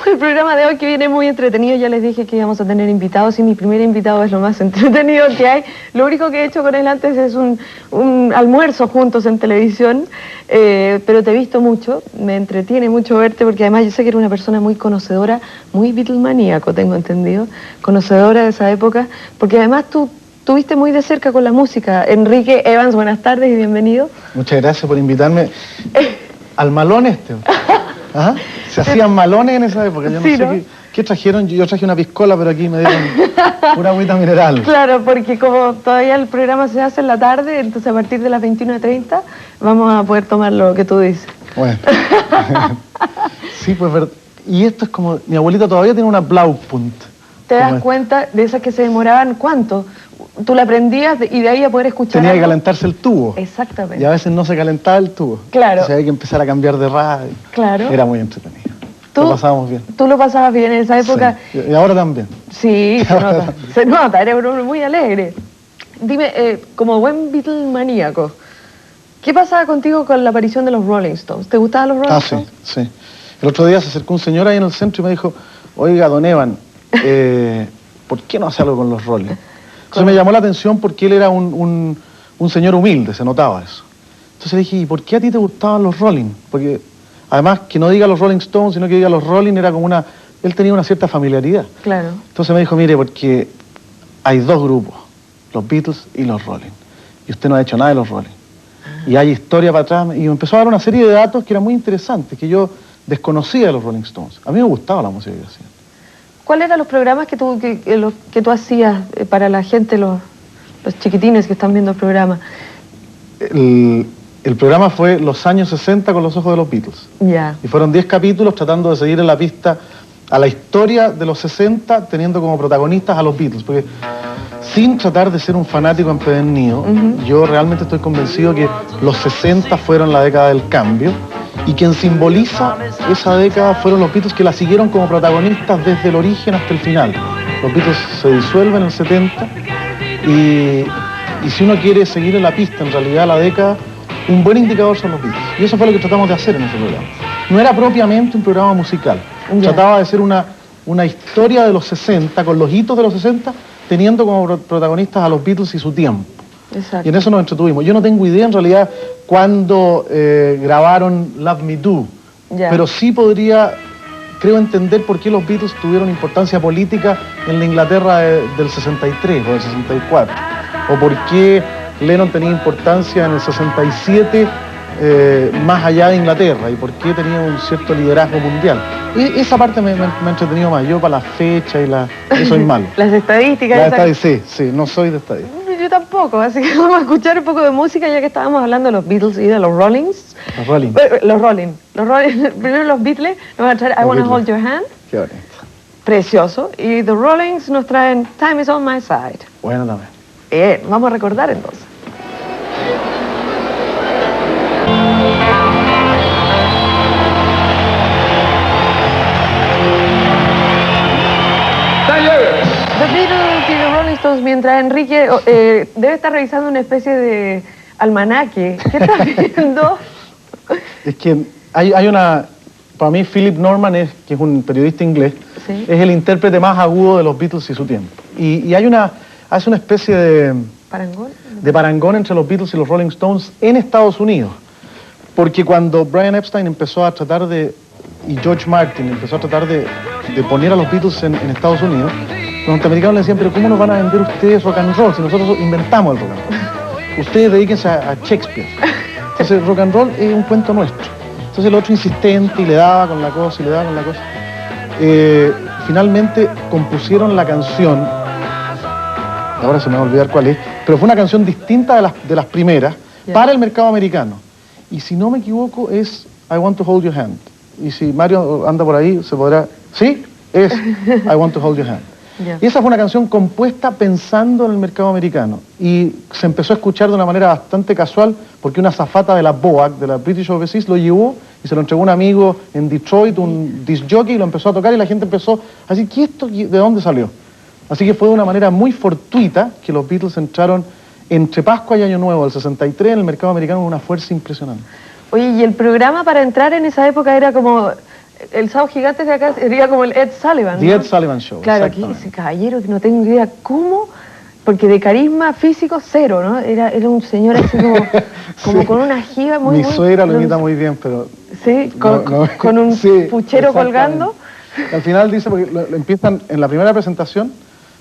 el programa de hoy, que viene muy entretenido. Ya les dije que íbamos a tener invitados y mi primer invitado es lo más entretenido que hay. Lo único que he hecho con él antes es un almuerzo juntos en televisión, pero te he visto mucho, me entretiene mucho verte porque además yo sé que eres una persona muy conocedora, muy Beatlemaníaco, tengo entendido, conocedora de esa época, porque además tú estuviste muy de cerca con la música. Enrique Evans, buenas tardes y bienvenido. Muchas gracias por invitarme al malón este. ¿Ah? Se hacían malones en esa época, yo no sé qué trajeron, yo traje una piscola, pero aquí me dieron una agüita mineral. Claro, porque como todavía el programa se hace en la tarde, entonces a partir de las 21:30 vamos a poder tomar lo que tú dices. Bueno. Sí, pues, y esto es como, mi abuelita todavía tiene una Blaupunkt. ¿Te das cuenta de esas que se demoraban cuánto? Tú la prendías y de ahí a poder escuchar. Tenía algo. que calentarse el tubo. Exactamente. Y a veces no se calentaba el tubo. Claro. O sea, había que empezar a cambiar de radio. Claro. Era muy entretenido. Lo pasábamos bien. ¿Tú lo pasabas bien en esa época? Sí. Y ahora también. Sí, se nota. Se nota, eres un hombre muy alegre. Dime, como buen Beatlemaníaco, ¿qué pasaba contigo con la aparición de los Rolling Stones? ¿Te gustaban los Rolling Stones? Sí. El otro día se acercó un señor ahí en el centro y me dijo, oiga, don Evan, ¿por qué no hace algo con los Rolling? Entonces me llamó la atención porque él era un señor humilde, se notaba eso. Entonces le dije, ¿y por qué a ti te gustaban los Rolling? Porque además que no diga los Rolling Stones, sino que diga los Rolling, era como una... Él tenía una cierta familiaridad. Claro. Entonces me dijo, mire, porque hay dos grupos, los Beatles y los Rolling. Y usted no ha hecho nada de los Rolling. Y hay historia para atrás. Y me empezó a dar una serie de datos que eran muy interesantes, que yo desconocía de los Rolling Stones. A mí me gustaba la música que hacían. ¿Cuáles eran los programas que tú hacías para la gente, los chiquitines que están viendo el programa? El programa fue Los años 60 con los ojos de los Beatles. Ya. Y fueron 10 capítulos tratando de seguir en la pista a la historia de los 60, teniendo como protagonistas a los Beatles. Porque sin tratar de ser un fanático empedernido, yo realmente estoy convencido que los 60 fueron la década del cambio. Y quien simboliza esa década fueron los Beatles, que la siguieron como protagonistas desde el origen hasta el final. Los Beatles se disuelven en el 70 y si uno quiere seguir en la pista, en realidad la década, un buen indicador son los Beatles. Y eso fue lo que tratamos de hacer en ese programa. No era propiamente un programa musical. Trataba de ser una historia de los 60, con los hitos de los 60, teniendo como protagonistas a los Beatles y su tiempo. Exacto. Y en eso nos entretuvimos. Yo no tengo idea en realidad cuándo grabaron Love Me Do, pero sí podría, creo, entender por qué los Beatles tuvieron importancia política en la Inglaterra del 63 o del 64, o por qué Lennon tenía importancia en el 67 más allá de Inglaterra, y por qué tenía un cierto liderazgo mundial. Y esa parte me ha entretenido más. Yo para la fecha y yo soy malo. Las estadísticas. Sí, no soy de estadística. Yo tampoco, así que vamos a escuchar un poco de música ya que estábamos hablando de los Beatles y de los Rollings. Los Rolling. Los Rolling. Primero los Beatles nos van a traer I Wanna Hold Your Hand. Qué bonito. Precioso. Y The Rollings nos traen Time Is On My Side. Bueno también. Vamos a recordar entonces. The Beatles y The Rolling Stones, mientras Enrique debe estar revisando una especie de almanaque. ¿Qué estás viendo? Es que hay una... Para mí Philip Norman, que es un periodista inglés, es el intérprete más agudo de los Beatles y su tiempo. Y hace una especie de... ¿Parangón? De parangón entre los Beatles y los Rolling Stones en Estados Unidos. Porque cuando Brian Epstein empezó a tratar y George Martin empezó a tratar de poner a los Beatles en Estados Unidos, los norteamericanos le decían, pero ¿cómo nos van a vender ustedes rock and roll si nosotros inventamos el rock and roll? Ustedes dedíquense a Shakespeare. Entonces rock and roll es un cuento nuestro. Entonces el otro insistente y le daba con la cosa y le daba con la cosa. Finalmente compusieron la canción, ahora se me va a olvidar cuál es, pero fue una canción distinta de las primeras para el mercado americano. Y si no me equivoco es I Want to Hold Your Hand. Y si Mario anda por ahí se podrá... ¿Sí? Es I Want to Hold Your Hand. Y esa fue una canción compuesta pensando en el mercado americano. Y se empezó a escuchar de una manera bastante casual porque una azafata de la BOAC, de la British Overseas, lo llevó y se lo entregó un amigo en Detroit, un disc jockey, y lo empezó a tocar y la gente empezó a decir, ¿qué esto? ¿De dónde salió? Así que fue de una manera muy fortuita que los Beatles entraron entre Pascua y Año Nuevo del 63 en el mercado americano con una fuerza impresionante. Oye, y el programa para entrar en esa época era como el Sábado Gigantes de acá sería como el Ed Sullivan, The ¿no? Ed Sullivan Show. Claro, aquí ese caballero que no tengo idea cómo, porque de carisma físico cero, ¿no? Era un señor así como Sí. con una jiba muy... Mi suegra lo imita muy bien, pero... Sí, con un sí, puchero colgando. Al final dice, porque lo empiezan, en la primera presentación,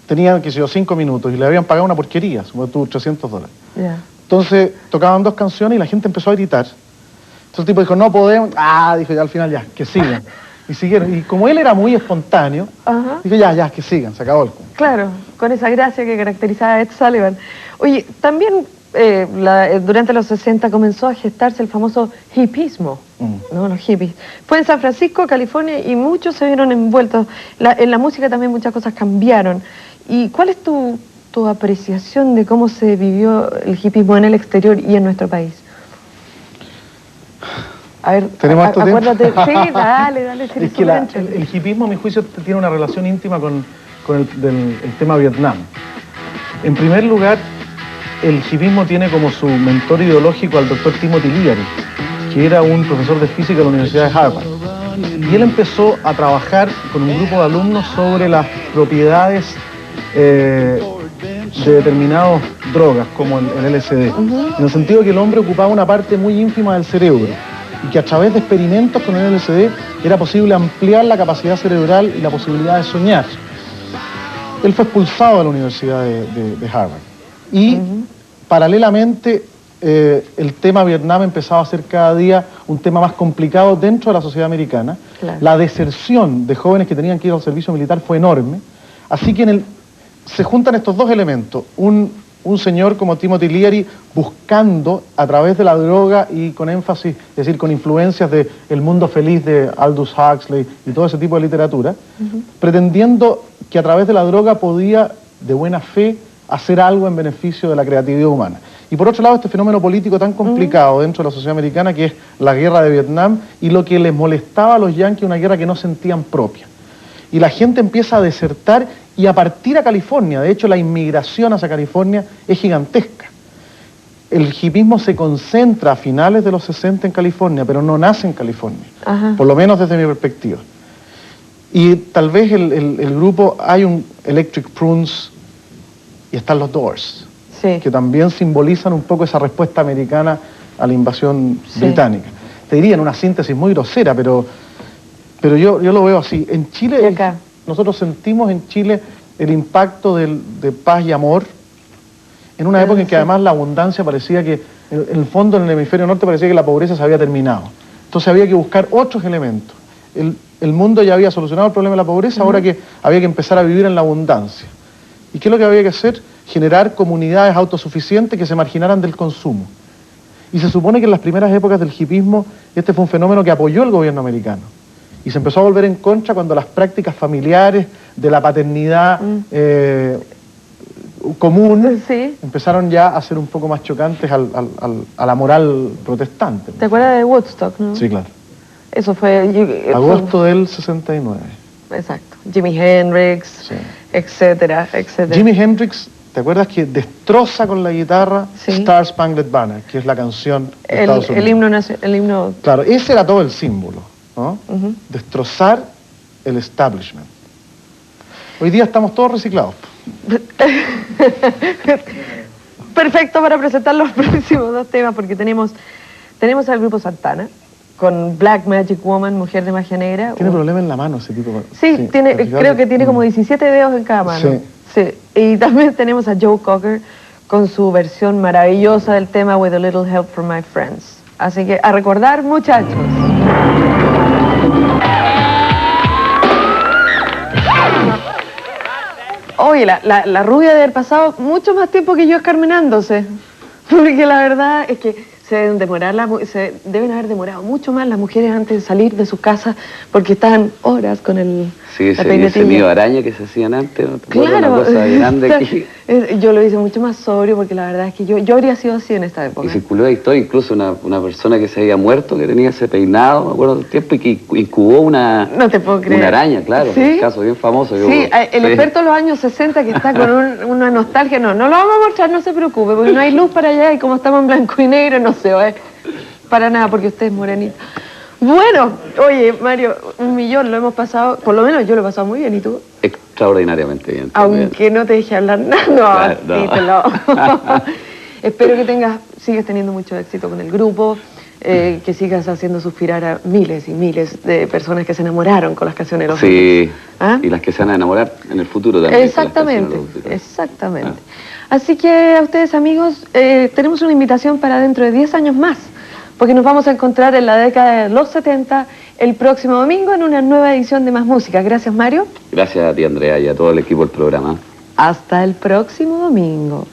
tenían, qué sé yo, 5 minutos, y le habían pagado una porquería, como tuvo $300. Ya. Entonces, tocaban 2 canciones y la gente empezó a gritar. Entonces el tipo dijo, no podemos, dijo, ya al final ya, que sigan. Y siguieron, y como él era muy espontáneo, Ajá. dijo, ya, que sigan, se acabó el cuento. Claro, con esa gracia que caracterizaba a Ed Sullivan. Oye, también durante los 60 comenzó a gestarse el famoso hippismo, ¿no? Los hippies. Fue en San Francisco, California, y muchos se vieron envueltos. En la música también muchas cosas cambiaron. ¿Y cuál es tu apreciación de cómo se vivió el hippismo en el exterior y en nuestro país? A ver, ¿tenemos harto tiempo? acuérdate. Sí, dale. Es que el hippismo, a mi juicio, tiene una relación íntima con el tema Vietnam. En primer lugar, el hippismo tiene como su mentor ideológico al doctor Timothy Leary, que era un profesor de física de la Universidad de Harvard. Y él empezó a trabajar con un grupo de alumnos sobre las propiedades de determinadas drogas, como el LSD, en el sentido de que el hombre ocupaba una parte muy ínfima del cerebro y que a través de experimentos con el LSD era posible ampliar la capacidad cerebral y la posibilidad de soñar. Él fue expulsado de la Universidad de Harvard y paralelamente el tema Vietnam empezaba a ser cada día un tema más complicado dentro de la sociedad americana. Claro. La deserción de jóvenes que tenían que ir al servicio militar fue enorme, así que se juntan estos dos elementos, un señor como Timothy Leary buscando a través de la droga y con énfasis, es decir, con influencias de El Mundo Feliz de Aldous Huxley y todo ese tipo de literatura, pretendiendo que a través de la droga podía, de buena fe, hacer algo en beneficio de la creatividad humana. Y por otro lado, este fenómeno político tan complicado dentro de la sociedad americana, que es la guerra de Vietnam, y lo que les molestaba a los yanquis, una guerra que no sentían propia. Y la gente empieza a desertar y a partir a California. De hecho, la inmigración hacia California es gigantesca. El hippismo se concentra a finales de los 60 en California, pero no nace en California, por lo menos desde mi perspectiva. Y tal vez el grupo, hay un Electric Prunes y están los Doors, Sí. que también simbolizan un poco esa respuesta americana a la invasión británica. Te diría en una síntesis muy grosera, pero yo lo veo así. En Chile, ¿Y acá? nosotros sentimos en Chile el impacto de paz y amor en una época en que además la abundancia parecía que, en el fondo en el hemisferio norte parecía que la pobreza se había terminado. Entonces había que buscar otros elementos. El mundo ya había solucionado el problema de la pobreza, ahora que había que empezar a vivir en la abundancia. ¿Y qué es lo que había que hacer? Generar comunidades autosuficientes que se marginaran del consumo. Y se supone que en las primeras épocas del hippismo este fue un fenómeno que apoyó el gobierno americano. Y se empezó a volver en contra cuando las prácticas familiares de la paternidad común empezaron ya a ser un poco más chocantes a la moral protestante. ¿Te acuerdas de Woodstock, no? Sí, claro. Eso fue... Agosto del 69. Exacto. Jimi Hendrix, etcétera, etcétera. Jimi Hendrix, ¿te acuerdas que destroza con la guitarra Star Spangled Banner, que es la canción de Estados Unidos? El himno... Claro, ese era todo el símbolo, ¿no? Destrozar el establishment. Hoy día estamos todos reciclados. Perfecto para presentar los próximos dos temas, porque tenemos al grupo Santana, con Black Magic Woman, Mujer de Magia Negra. Tiene problema en la mano ese tipo. Sí, creo que tiene como 17 dedos en cada mano. Sí. Y también tenemos a Joe Cocker con su versión maravillosa del tema With a Little Help from My Friends. Así que a recordar, muchachos. Oye, la rubia debe haber pasado mucho más tiempo que yo escarmenándose. Porque la verdad es que se deben haber demorado mucho más las mujeres antes de salir de sus casas porque estaban horas con ese mío araña que se hacían antes, ¿no? Claro. Una cosa grande aquí. Yo lo hice mucho más sobrio porque la verdad es que yo habría sido así en esta época. Y circuló la historia, incluso una persona que se había muerto, que tenía ese peinado, me acuerdo del tiempo, y que incubó una araña, claro, ¿Sí? Un caso bien famoso. Sí, el experto de los años 60 que está con una nostalgia, no lo vamos a mostrar, no se preocupe, porque no hay luz para allá y como estamos en blanco y negro, no se va para nada, porque usted es morenito. Bueno, oye, Mario, 1.000.000 lo hemos pasado, por lo menos yo lo he pasado muy bien, ¿y tú? Extraordinariamente bien. Aunque no te deje hablar nada. No, claro, no. Espero que sigas teniendo mucho éxito con el grupo, que sigas haciendo suspirar a miles y miles de personas que se enamoraron con las canciones de los Beatles. ¿Ah? Y las que se van a enamorar en el futuro también. Exactamente, exactamente. Así que a ustedes, amigos, tenemos una invitación para dentro de 10 años más, porque nos vamos a encontrar en la década de los 70 el próximo domingo en una nueva edición de Más Música. Gracias, Mario. Gracias a ti, Andrea, y a todo el equipo del programa. Hasta el próximo domingo.